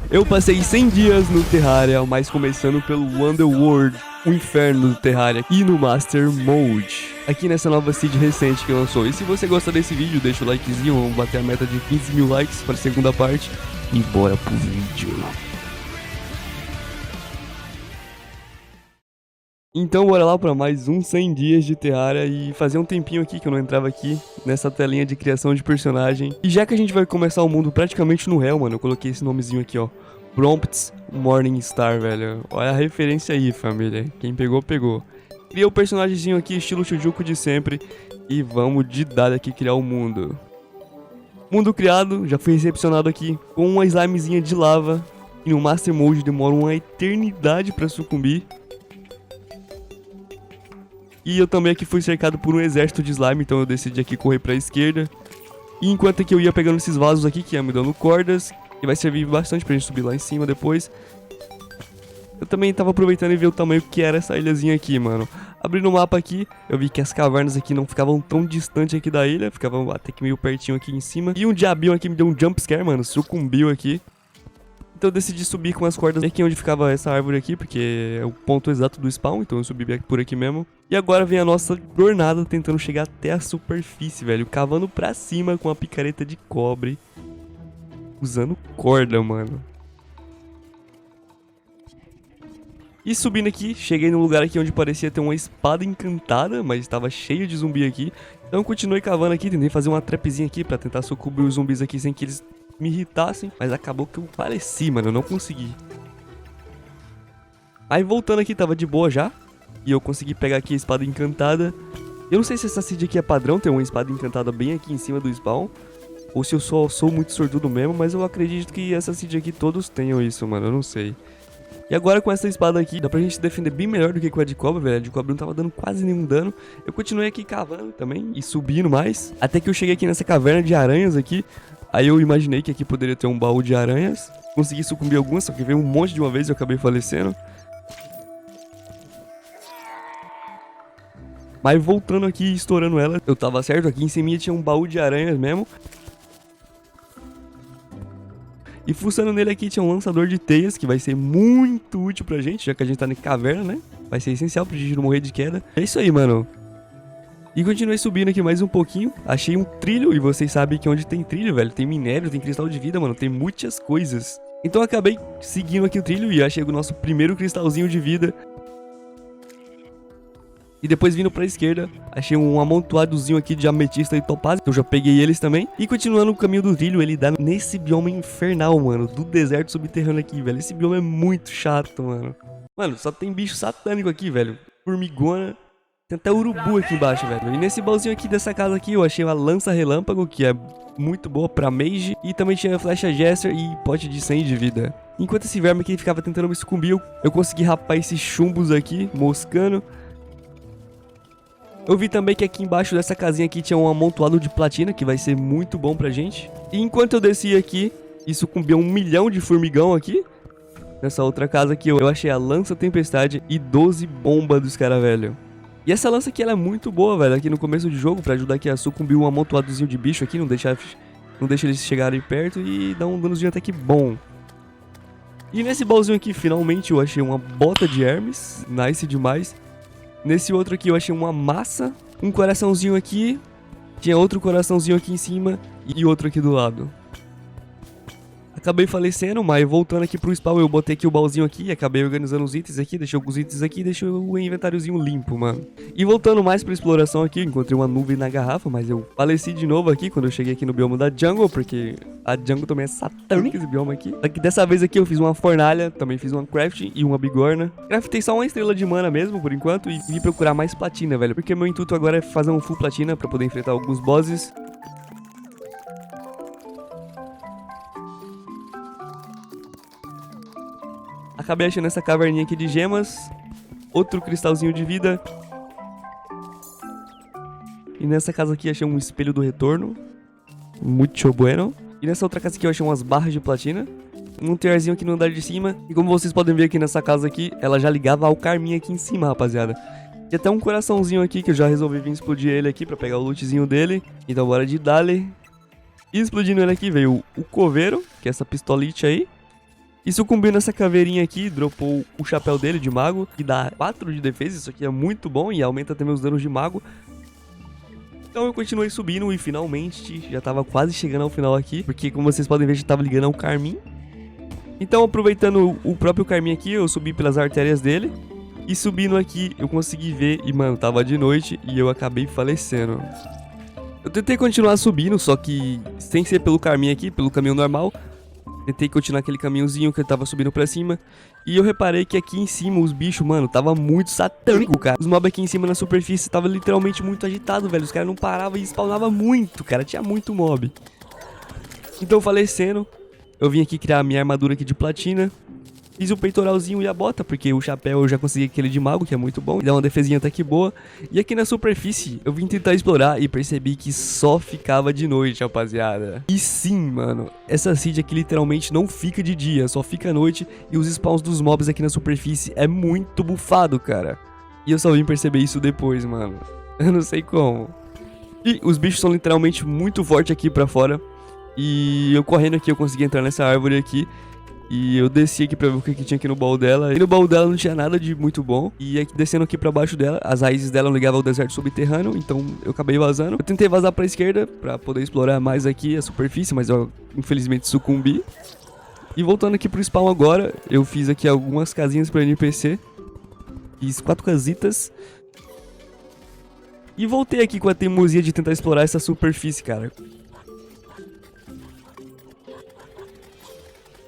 Eu passei 100 dias no Terraria, mas começando pelo Underworld, o inferno do Terraria, e no Master Mode, aqui nessa nova seed recente que lançou. E se você gosta desse vídeo, deixa o likezinho, vamos bater a meta de 15 mil likes para a segunda parte, e bora pro vídeo. Então bora lá para mais 100 dias de Terraria e fazer um tempinho aqui que eu não entrava aqui nessa telinha de criação de personagem. E já que a gente vai começar o mundo praticamente no réu, mano, eu coloquei esse nomezinho aqui, ó. Prompts Morningstar, velho. Olha a referência aí, família. Quem pegou, pegou. Criei o personagemzinho aqui, estilo Shujuku de sempre. E vamos de dado aqui criar o mundo. Mundo criado, já foi recepcionado aqui com uma slimezinha de lava. E no Master Mode demora uma eternidade pra sucumbir. E eu também aqui fui cercado por um exército de slime, então eu decidi aqui correr pra esquerda. E enquanto que eu ia pegando esses vasos aqui, que ia me dando cordas, que vai servir bastante pra gente subir lá em cima depois. Eu também tava aproveitando e ver o tamanho que era essa ilhazinha aqui, mano. Abrindo o mapa aqui, eu vi que as cavernas aqui não ficavam tão distantes aqui da ilha, ficavam até que meio pertinho aqui em cima. E um diabinho aqui me deu um jumpscare, mano, sucumbiu aqui. Então eu decidi subir com as cordas aqui onde ficava essa árvore aqui, porque é o ponto exato do spawn, então eu subi por aqui mesmo. E agora vem a nossa jornada tentando chegar até a superfície, velho, cavando pra cima com a picareta de cobre, usando corda, mano. E subindo aqui, cheguei num lugar aqui onde parecia ter uma espada encantada, mas estava cheio de zumbi aqui. Então eu continuei cavando aqui, tentei fazer uma trapzinha aqui pra tentar sucumbir os zumbis aqui sem que eles me irritassem, mas acabou que eu faleci, mano, eu não consegui. Aí voltando aqui, tava de boa já, e eu consegui pegar aqui a espada encantada. Eu não sei se essa seed aqui é padrão, tem uma espada encantada bem aqui em cima do spawn, ou se eu só sou muito sortudo mesmo, mas eu acredito que essa seed aqui todos tenham isso, mano, eu não sei. E agora com essa espada aqui, dá pra gente defender bem melhor do que com a de cobre, velho. A de cobre não tava dando quase nenhum dano. Eu continuei aqui cavando também e subindo mais, até que eu cheguei aqui nessa caverna de aranhas aqui. Aí eu imaginei que aqui poderia ter um baú de aranhas. Consegui sucumbir algumas, só que veio um monte de uma vez e eu acabei falecendo. Mas voltando aqui e estourando ela, eu tava certo, aqui em cima tinha um baú de aranhas mesmo. E fuçando nele aqui tinha um lançador de teias, que vai ser muito útil pra gente, já que a gente tá na caverna, né? Vai ser essencial pra gente não morrer de queda. É isso aí, mano. E continuei subindo aqui mais um pouquinho, achei um trilho, e vocês sabem que onde tem trilho, velho, tem minério, tem cristal de vida, mano, tem muitas coisas. Então eu acabei seguindo aqui o trilho e achei o nosso primeiro cristalzinho de vida. E depois vindo pra esquerda, achei um amontoadozinho aqui de ametista e topázio, eu já peguei eles também. E continuando o caminho do trilho, ele dá nesse bioma infernal, mano, do deserto subterrâneo aqui, velho. Esse bioma é muito chato, mano. Mano, só tem bicho satânico aqui, velho. Formigona. Tem até urubu aqui embaixo, velho. E nesse baúzinho aqui dessa casa aqui, eu achei uma lança relâmpago, que é muito boa pra mage. E também tinha flecha Jester e pote de 100 de vida. Enquanto esse verme aqui ficava tentando me sucumbir, eu consegui rapar esses chumbos aqui, moscando. Eu vi também que aqui embaixo dessa casinha aqui tinha um amontoado de platina, que vai ser muito bom pra gente. E enquanto eu descia aqui, e sucumbiu 1 milhão de formigão aqui. Nessa outra casa aqui, eu achei a lança tempestade e 12 bombas dos caras, velho. E essa lança aqui, ela é muito boa, velho, aqui no começo do jogo, pra ajudar aqui a sucumbir um amontoadozinho de bicho aqui, não deixa eles chegarem perto e dar um danozinho até que bom. E nesse baúzinho aqui, finalmente, eu achei uma bota de Hermes, nice demais. Nesse outro aqui eu achei uma massa, um coraçãozinho aqui, tinha outro coraçãozinho aqui em cima e outro aqui do lado. Acabei falecendo, mas voltando aqui pro spawn eu botei aqui o baúzinho aqui e acabei organizando os itens aqui, deixei os itens aqui e deixei o inventáriozinho limpo, mano. E voltando mais pra exploração aqui, encontrei uma nuvem na garrafa, mas eu faleci de novo aqui quando eu cheguei aqui no bioma da jungle, porque a jungle também é satânica esse bioma aqui. Só que dessa vez aqui eu fiz uma fornalha, também fiz uma crafting e uma bigorna. Craftei só uma estrela de mana mesmo, por enquanto, e vim procurar mais platina, velho, porque meu intuito agora é fazer um full platina pra poder enfrentar alguns bosses. Acabei achando essa caverninha aqui de gemas. Outro cristalzinho de vida. E nessa casa aqui achei um espelho do retorno. Muito bueno. E nessa outra casa aqui eu achei umas barras de platina. Um tearzinho aqui no andar de cima. E como vocês podem ver aqui nessa casa aqui, ela já ligava ao Carminha aqui em cima, rapaziada. E até um coraçãozinho aqui que eu já resolvi vir explodir ele aqui pra pegar o lootzinho dele. Então bora de dale. E explodindo ele aqui veio o coveiro, que é essa pistolite aí. E sucumbiu nessa caveirinha aqui, dropou o chapéu dele de mago, que dá 4 de defesa, isso aqui é muito bom e aumenta também os danos de mago. Então eu continuei subindo e finalmente já tava quase chegando ao final aqui, porque como vocês podem ver já tava ligando ao Carmim. Então aproveitando o próprio Carmim aqui, eu subi pelas artérias dele. E subindo aqui eu consegui ver e mano, tava de noite e eu acabei falecendo. Eu tentei continuar subindo, só que sem ser pelo Carmim aqui, pelo caminho normal. Tentei continuar aquele caminhozinho que eu tava subindo pra cima. E eu reparei que aqui em cima os bichos, mano, tava muito satânico, cara. Os mobs aqui em cima na superfície tava literalmente muito agitado, velho. Os caras não paravam e spawnavam muito, cara. Tinha muito mob. Então falecendo, eu vim aqui criar a minha armadura aqui de platina. Fiz o peitoralzinho e a bota, porque o chapéu eu já consegui aquele de mago, que é muito bom. Dá uma defesinha até que boa. E aqui na superfície, eu vim tentar explorar e percebi que só ficava de noite, rapaziada. E sim, mano, essa seed aqui literalmente não fica de dia, só fica à noite. E os spawns dos mobs aqui na superfície é muito bufado, cara. E eu só vim perceber isso depois, mano. Eu não sei como. E os bichos são literalmente muito fortes aqui pra fora. E eu correndo aqui, eu consegui entrar nessa árvore aqui. E eu desci aqui pra ver o que tinha aqui no baú dela. E no baú dela não tinha nada de muito bom. E aqui, descendo aqui pra baixo dela, as raízes dela não ligavam ao deserto subterrâneo. Então eu acabei vazando. Eu tentei vazar pra esquerda pra poder explorar mais aqui a superfície, mas eu infelizmente sucumbi. E voltando aqui pro spawn agora, eu fiz aqui algumas casinhas pra NPC. Fiz 4 casitas. E voltei aqui com a teimosia de tentar explorar essa superfície, cara.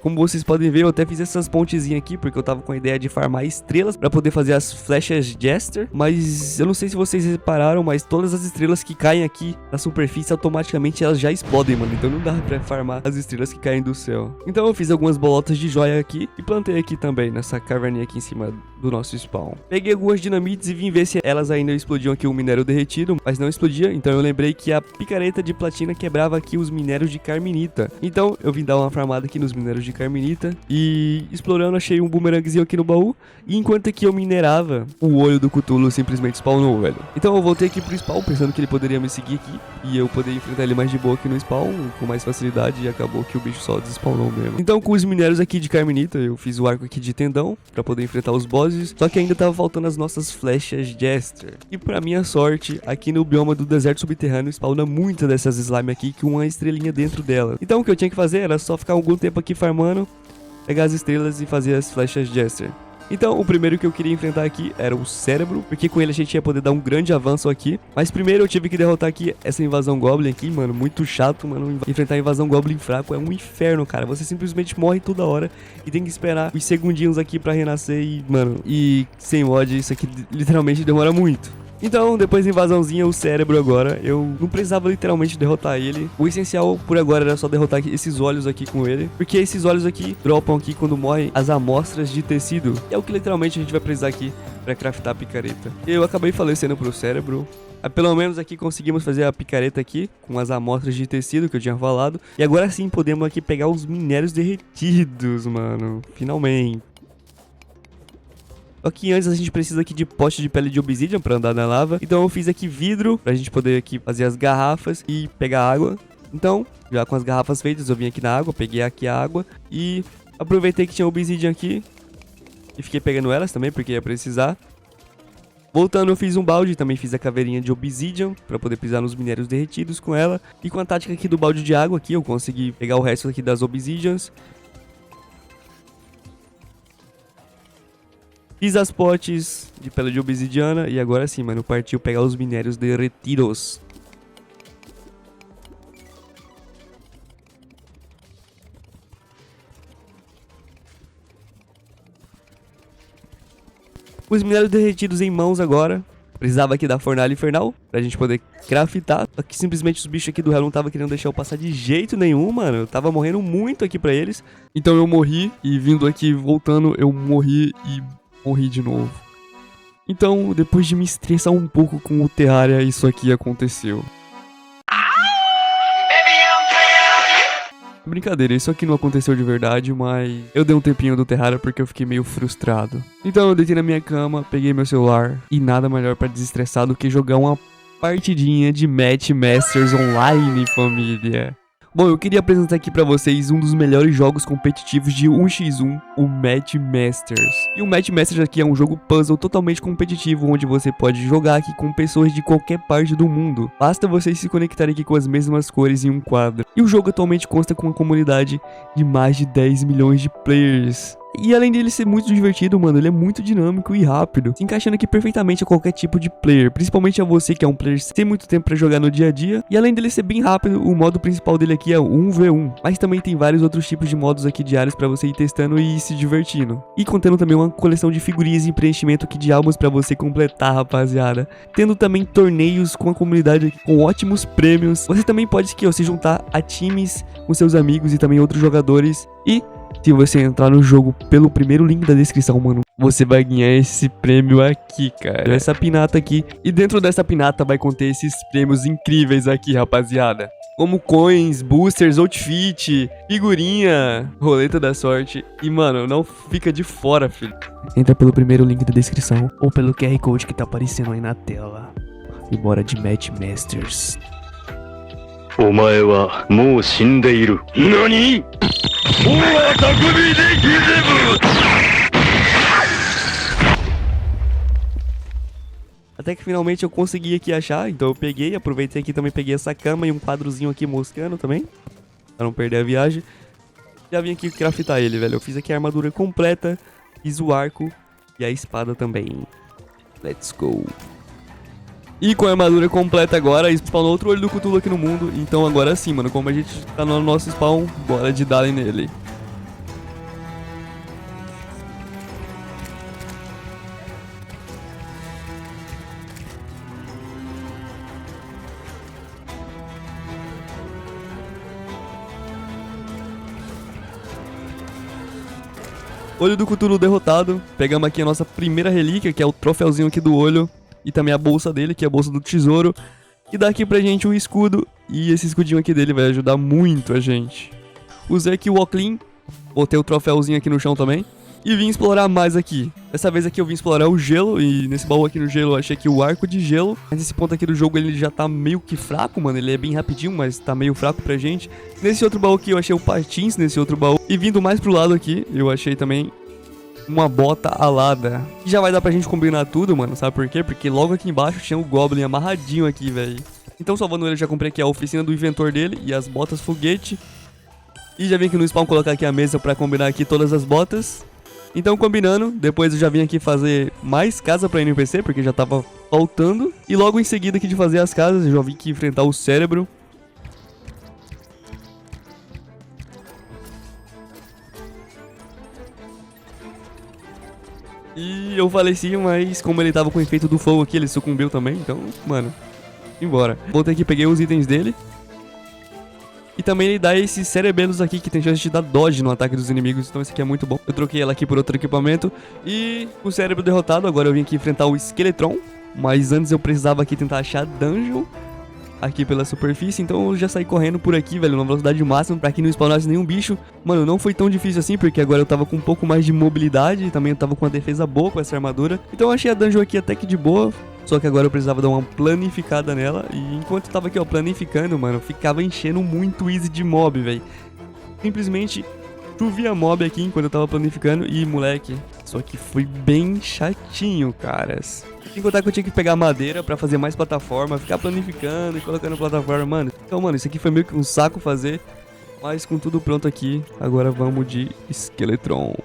Como vocês podem ver, eu até fiz essas pontezinhas aqui, porque eu tava com a ideia de farmar estrelas pra poder fazer as flechas Jester. Mas eu não sei se vocês repararam, mas todas as estrelas que caem aqui na superfície, automaticamente elas já explodem, mano. Então não dá pra farmar as estrelas que caem do céu. Então eu fiz algumas bolotas de joia aqui e plantei aqui também, nessa caverninha aqui em cima do nosso spawn. Peguei algumas dinamites e vim ver se elas ainda explodiam aqui o minério derretido, mas não explodia. Então eu lembrei que a picareta de platina quebrava aqui os minérios de carminita. Então eu vim dar uma farmada aqui nos minérios de carminita e explorando achei um bumeranguezinho aqui no baú. E enquanto aqui eu minerava, o olho do Cthulhu simplesmente spawnou, velho. Então eu voltei aqui pro spawn pensando que ele poderia me seguir aqui e eu poderia enfrentar ele mais de boa aqui no spawn com mais facilidade, e acabou que o bicho só despawnou mesmo. Então com os minérios aqui de carminita eu fiz o arco aqui de tendão pra poder enfrentar os bosses, só que ainda tava faltando as nossas flechas Jester. E pra minha sorte, aqui no bioma do deserto subterrâneo spawna muitas dessas slime aqui com uma estrelinha dentro dela. Então o que eu tinha que fazer era só ficar algum tempo aqui farmando, pegar as estrelas e fazer as flechas Jester. Então, o primeiro que eu queria enfrentar aqui era o Cérebro, porque com ele a gente ia poder dar um grande avanço aqui. Mas primeiro eu tive que derrotar aqui essa invasão Goblin aqui, mano, muito chato, mano. Enfrentar a invasão Goblin fraco é um inferno, cara. Você simplesmente morre toda hora e tem que esperar os segundinhos aqui pra renascer e, mano, e sem mod isso aqui literalmente demora muito. Então, depois da invasãozinha, o Cérebro agora, eu não precisava literalmente derrotar ele. O essencial por agora era só derrotar esses olhos aqui com ele, porque esses olhos aqui dropam aqui quando morrem as amostras de tecido. E é o que literalmente a gente vai precisar aqui pra craftar a picareta. Eu acabei falecendo pro Cérebro. Pelo menos aqui conseguimos fazer a picareta aqui com as amostras de tecido que eu tinha falado. E agora sim podemos aqui pegar os minérios derretidos, mano. Finalmente. Só que antes a gente precisa aqui de pote de pele de obsidian pra andar na lava. Então eu fiz aqui vidro pra gente poder aqui fazer as garrafas e pegar água. Então, já com as garrafas feitas, eu vim aqui na água, peguei aqui a água e aproveitei que tinha obsidian aqui e fiquei pegando elas também, porque ia precisar. Voltando, eu fiz um balde, também fiz a caveirinha de obsidian pra poder pisar nos minérios derretidos com ela. E com a tática aqui do balde de água aqui, eu consegui pegar o resto aqui das obsidians. Fiz as potes de pele de obsidiana e agora sim, mano, partiu pegar os minérios derretidos. Os minérios derretidos em mãos agora. Precisava aqui da fornalha infernal pra gente poder craftar. Só que simplesmente os bichos aqui do réu não estavam querendo deixar eu passar de jeito nenhum, mano. Eu tava morrendo muito aqui pra eles. Então eu morri e vindo aqui, voltando, eu morri e morri de novo. Então, depois de me estressar um pouco com o Terraria, isso aqui aconteceu. Brincadeira, isso aqui não aconteceu de verdade, mas eu dei um tempinho do Terraria porque eu fiquei meio frustrado. Então eu deitei na minha cama, peguei meu celular e nada melhor pra desestressar do que jogar uma partidinha de Match Masters Online, família. Bom, eu queria apresentar aqui pra vocês um dos melhores jogos competitivos de 1x1, o Match Masters. E o Match Masters aqui é um jogo puzzle totalmente competitivo, onde você pode jogar aqui com pessoas de qualquer parte do mundo. Basta vocês se conectarem aqui com as mesmas cores em um quadro. E o jogo atualmente consta com uma comunidade de mais de 10 milhões de players. E além dele ser muito divertido, mano, ele é muito dinâmico e rápido, se encaixando aqui perfeitamente a qualquer tipo de player, principalmente a você que é um player sem muito tempo pra jogar no dia a dia. E além dele ser bem rápido, o modo principal dele aqui é o 1v1, mas também tem vários outros tipos de modos aqui diários pra você ir testando e se divertindo. E contendo também uma coleção de figurinhas e preenchimento aqui de álbuns pra você completar, rapaziada. Tendo também torneios com a comunidade aqui, com ótimos prêmios. Você também pode aqui, ó, se juntar a times com seus amigos e também outros jogadores. E se você entrar no jogo pelo primeiro link da descrição, mano, você vai ganhar esse prêmio aqui, cara. Essa pinata aqui. E dentro dessa pinata vai conter esses prêmios incríveis aqui, rapaziada. Como coins, boosters, outfit, figurinha, roleta da sorte. E, mano, não fica de fora, filho. Entra pelo primeiro link da descrição ou pelo QR Code que tá aparecendo aí na tela. E bora de Match Masters. お前はもう死んでいる。何？もうは匠でギゼブ。 Até que finalmente eu consegui aqui achar, então eu peguei, aproveitei aqui também, peguei essa cama e um quadrozinho aqui moscando também, pra não perder a viagem. Já vim aqui craftar ele, velho, eu fiz aqui a armadura completa, fiz o arco e a espada também. Let's go. E com a armadura completa agora, spawnou outro olho do Cthulhu aqui no mundo, então agora sim, mano, como a gente tá no nosso spawn, bora de darem nele. Olho do Cthulhu derrotado, pegamos aqui a nossa primeira relíquia, que é o troféuzinho aqui do olho, e também a bolsa dele, que é a bolsa do tesouro, que dá aqui pra gente um escudo, e esse escudinho aqui dele vai ajudar muito a gente. Usei aqui o Oclean, botei o troféuzinho aqui no chão também, e vim explorar mais aqui. Dessa vez aqui eu vim explorar o gelo, e nesse baú aqui no gelo eu achei aqui o arco de gelo. Mas nesse ponto aqui do jogo ele já tá meio que fraco, mano, ele é bem rapidinho, mas tá meio fraco pra gente. Nesse outro baú aqui eu achei o patins, nesse outro baú. E vindo mais pro lado aqui, eu achei também uma bota alada. E já vai dar pra gente combinar tudo, mano, sabe por quê? Porque logo aqui embaixo tinha o Goblin amarradinho aqui, velho. Então salvando ele, já comprei aqui a oficina do inventor dele e as botas foguete. E já vim aqui no spawn colocar aqui a mesa pra combinar aqui todas as botas. Então combinando, depois eu já vim aqui fazer mais casa pra NPC, porque já tava faltando. E logo em seguida aqui de fazer as casas, eu já vim aqui enfrentar o cérebro. E eu faleci, mas como ele tava com o efeito do fogo aqui, ele sucumbiu também, então, mano, embora. Voltei aqui, peguei os itens dele. E também ele dá esses cerebelos aqui que tem chance de dar dodge no ataque dos inimigos, então esse aqui é muito bom. Eu troquei ela aqui por outro equipamento. E com o cérebro derrotado, agora eu vim aqui enfrentar o Skeletron. Mas antes eu precisava aqui tentar achar dungeon aqui pela superfície, então eu já saí correndo por aqui, velho, na velocidade máxima, pra que não spawnasse nenhum bicho. Mano, não foi tão difícil assim, porque agora eu tava com um pouco mais de mobilidade, e também eu tava com uma defesa boa com essa armadura. Então eu achei a dungeon aqui até que de boa, só que agora eu precisava dar uma planificada nela, e enquanto eu tava aqui, ó, planificando, mano, ficava enchendo muito easy de mob, velho. Simplesmente chovia mob aqui enquanto eu tava planificando, e moleque, só que foi bem chatinho, caras. Sem contar que eu tinha que pegar madeira pra fazer mais plataforma, ficar planificando e colocando plataforma, mano. Então, mano, isso aqui foi meio que um saco fazer. Mas com tudo pronto aqui, agora vamos de Skeletron.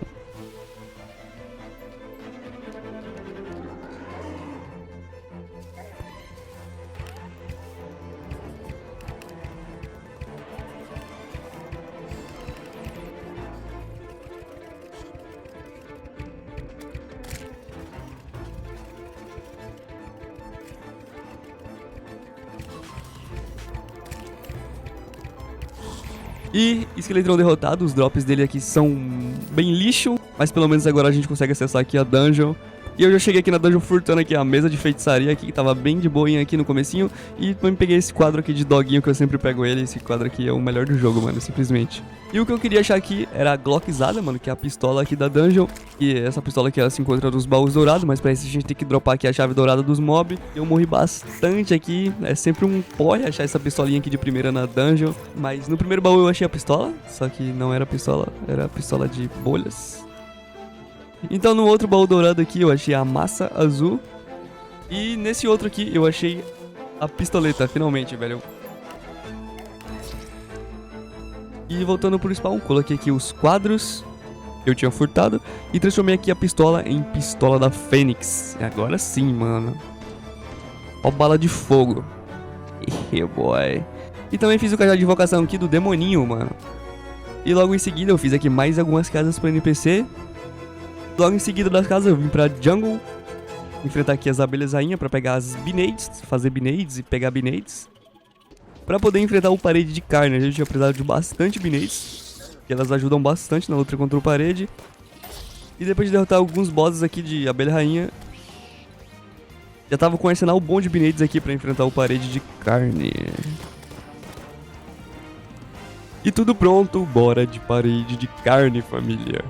E Skeletron derrotado, os drops dele aqui são bem lixo, mas pelo menos agora a gente consegue acessar aqui a dungeon. E eu já cheguei aqui na dungeon furtando aqui a mesa de feitiçaria aqui, que tava bem de boinha aqui no comecinho. E também peguei esse quadro aqui de doguinho, que eu sempre pego ele. Esse quadro aqui é o melhor do jogo, mano, simplesmente. E o que eu queria achar aqui era a Glockzada, mano, que é a pistola aqui da dungeon. E essa pistola aqui, ela se encontra nos baús dourados, mas pra isso a gente tem que dropar aqui a chave dourada dos mobs. Eu morri bastante aqui, é sempre um porre achar essa pistolinha aqui de primeira na dungeon. Mas no primeiro baú eu achei a pistola, só que não era pistola, era pistola de bolhas. Então no outro baú dourado aqui eu achei a massa azul. E nesse outro aqui eu achei a pistoleta, finalmente, velho. E voltando pro spawn, coloquei aqui os quadros que eu tinha furtado e transformei aqui a pistola em pistola da Fênix. Agora sim, mano. Ó, bala de fogo. Yeah, boy. E também fiz o cajado de invocação aqui do demoninho, mano. E logo em seguida eu fiz aqui mais algumas casas para NPC. Logo em seguida das casas eu vim pra jungle, enfrentar aqui as abelhas rainha pra pegar as binades, fazer binades e pegar binades. Pra poder enfrentar o parede de carne, a gente tinha precisado de bastante binades, que elas ajudam bastante na luta contra o parede. E depois de derrotar alguns bosses aqui de abelha rainha, já tava com um arsenal bom de binades aqui pra enfrentar o parede de carne. E tudo pronto, bora de parede de carne, família.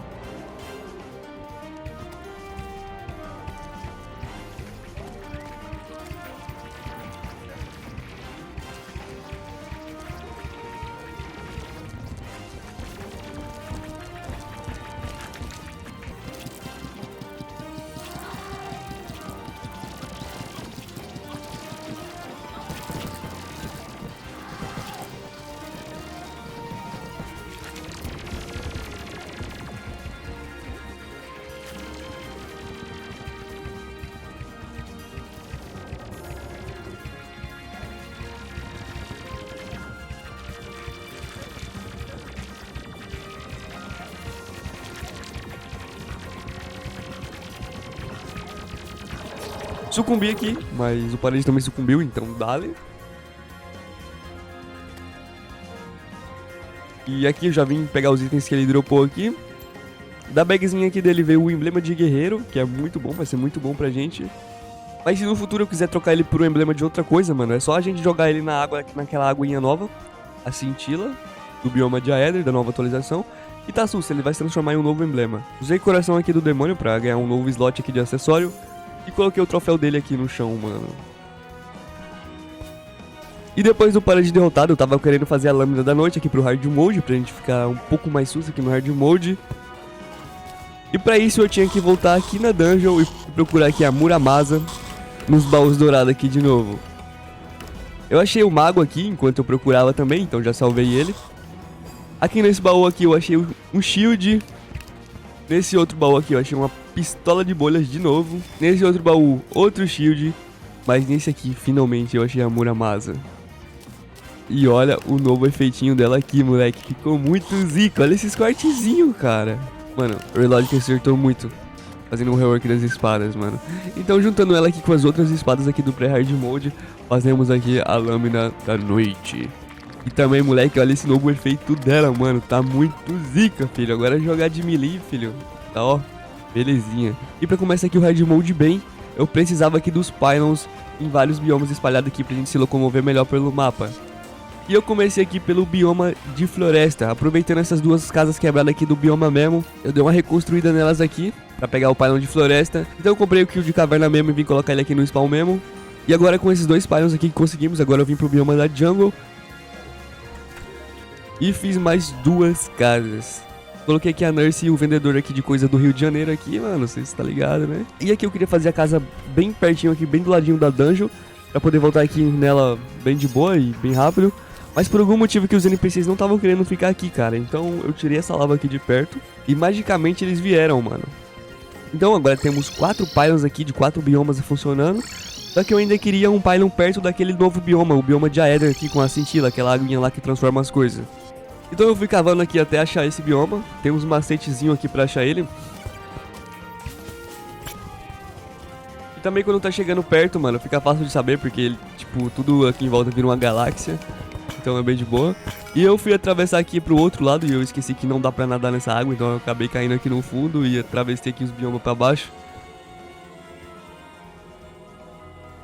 Sucumbi aqui, mas o parede também sucumbiu, então dale. E aqui eu já vim pegar os itens que ele dropou aqui. Da bagzinha aqui dele veio o emblema de guerreiro, que é muito bom, vai ser muito bom pra gente. Mas se no futuro eu quiser trocar ele por um emblema de outra coisa, mano, é só a gente jogar ele na água, naquela aguinha nova, a cintila, do bioma de Aether, da nova atualização. E tá susto, ele vai se transformar em um novo emblema. Usei o coração aqui do demônio pra ganhar um novo slot aqui de acessório. E coloquei o troféu dele aqui no chão, mano. E depois do parede derrotado, eu tava querendo fazer a lâmina da noite aqui pro hard mode, pra gente ficar um pouco mais susto aqui no hard mode. E pra isso eu tinha que voltar aqui na dungeon e procurar aqui a Muramasa nos baús dourados aqui de novo. Eu achei o mago aqui enquanto eu procurava também, então já salvei ele. Aqui nesse baú aqui eu achei um shield. Nesse outro baú aqui eu achei uma pistola de bolhas de novo. Nesse outro baú, outro shield. Mas nesse aqui, finalmente, eu achei a Muramasa. E olha o novo efeitinho dela aqui, moleque. Ficou muito zica. Olha esses cortezinhos, cara. Mano, o Relogic acertou muito fazendo um rework das espadas, mano. Então, juntando ela aqui com as outras espadas aqui do pré-hard mode, fazemos aqui a lâmina da noite. E também, moleque, olha esse novo efeito dela, mano. Tá muito zica, filho. Agora é jogar de melee, filho. Tá, ó. Belezinha. E pra começar aqui o hard mode bem, eu precisava aqui dos pylons em vários biomas espalhados aqui pra gente se locomover melhor pelo mapa. E eu comecei aqui pelo bioma de floresta. Aproveitando essas duas casas quebradas aqui do bioma mesmo, eu dei uma reconstruída nelas aqui pra pegar o pylon de floresta. Então eu comprei o kill de caverna mesmo e vim colocar ele aqui no spawn mesmo. E agora com esses dois pylons aqui que conseguimos, agora eu vim pro bioma da jungle. E fiz mais duas casas. Coloquei aqui a Nurse e o vendedor aqui de coisa do Rio de Janeiro aqui, mano, vocês tá ligado, né? E aqui eu queria fazer a casa bem pertinho aqui, bem do ladinho da dungeon, pra poder voltar aqui nela bem de boa e bem rápido. Mas por algum motivo que os NPCs não estavam querendo ficar aqui, cara. Então eu tirei essa lava aqui de perto e magicamente eles vieram, mano. Então agora temos 4 pylons aqui de 4 biomas funcionando. Só que eu ainda queria um pylon perto daquele novo bioma, o bioma de Aether aqui com a cintila, aquela aguinha lá que transforma as coisas. Então eu fui cavando aqui até achar esse bioma. Tem uns macetezinhos aqui pra achar ele. E também quando tá chegando perto, mano, fica fácil de saber, porque ele, tipo, tudo aqui em volta vira uma galáxia. Então é bem de boa. E eu fui atravessar aqui pro outro lado e eu esqueci que não dá pra nadar nessa água. Então eu acabei caindo aqui no fundo e atravessei aqui os biomas pra baixo.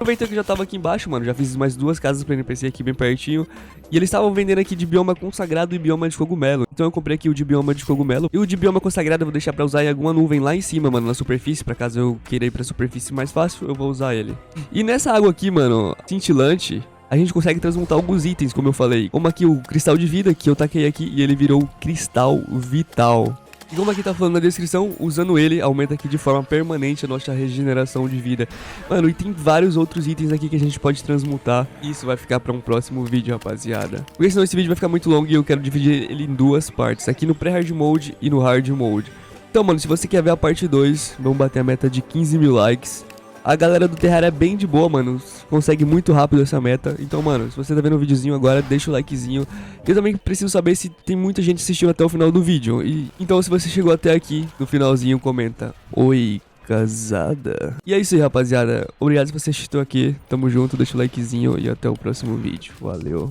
Aproveitando que eu já tava aqui embaixo, mano, já fiz mais 2 casas pra NPC aqui bem pertinho. E eles estavam vendendo aqui de bioma consagrado e bioma de cogumelo. Então eu comprei aqui o de bioma de cogumelo. E o de bioma consagrado eu vou deixar pra usar em alguma nuvem lá em cima, mano, na superfície. Pra caso eu queira ir pra superfície mais fácil, eu vou usar ele. E nessa água aqui, mano, cintilante, a gente consegue transmutar alguns itens, como eu falei. Como aqui o cristal de vida, que eu taquei aqui e ele virou cristal vital. E como aqui tá falando na descrição, usando ele, aumenta aqui de forma permanente a nossa regeneração de vida. Mano, e tem vários outros itens aqui que a gente pode transmutar. Isso vai ficar pra um próximo vídeo, rapaziada. Porque senão esse vídeo vai ficar muito longo e eu quero dividir ele em 2 partes. Aqui no pré-hard mode e no hard mode. Então, mano, se você quer ver a parte 2, vamos bater a meta de 15 mil likes. A galera do Terraria é bem de boa, mano, consegue muito rápido essa meta. Então, mano, se você tá vendo o videozinho agora, deixa o likezinho. Eu também preciso saber se tem muita gente assistindo até o final do vídeo. Então, se você chegou até aqui, no finalzinho, comenta: oi, casada. E é isso aí, rapaziada. Obrigado se você assistiu aqui. Tamo junto, deixa o likezinho e até o próximo vídeo. Valeu.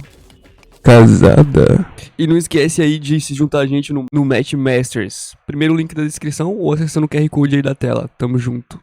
Casada. E não esquece aí de se juntar a gente no Match Masters. Primeiro link da descrição ou acessando o QR Code aí da tela. Tamo junto.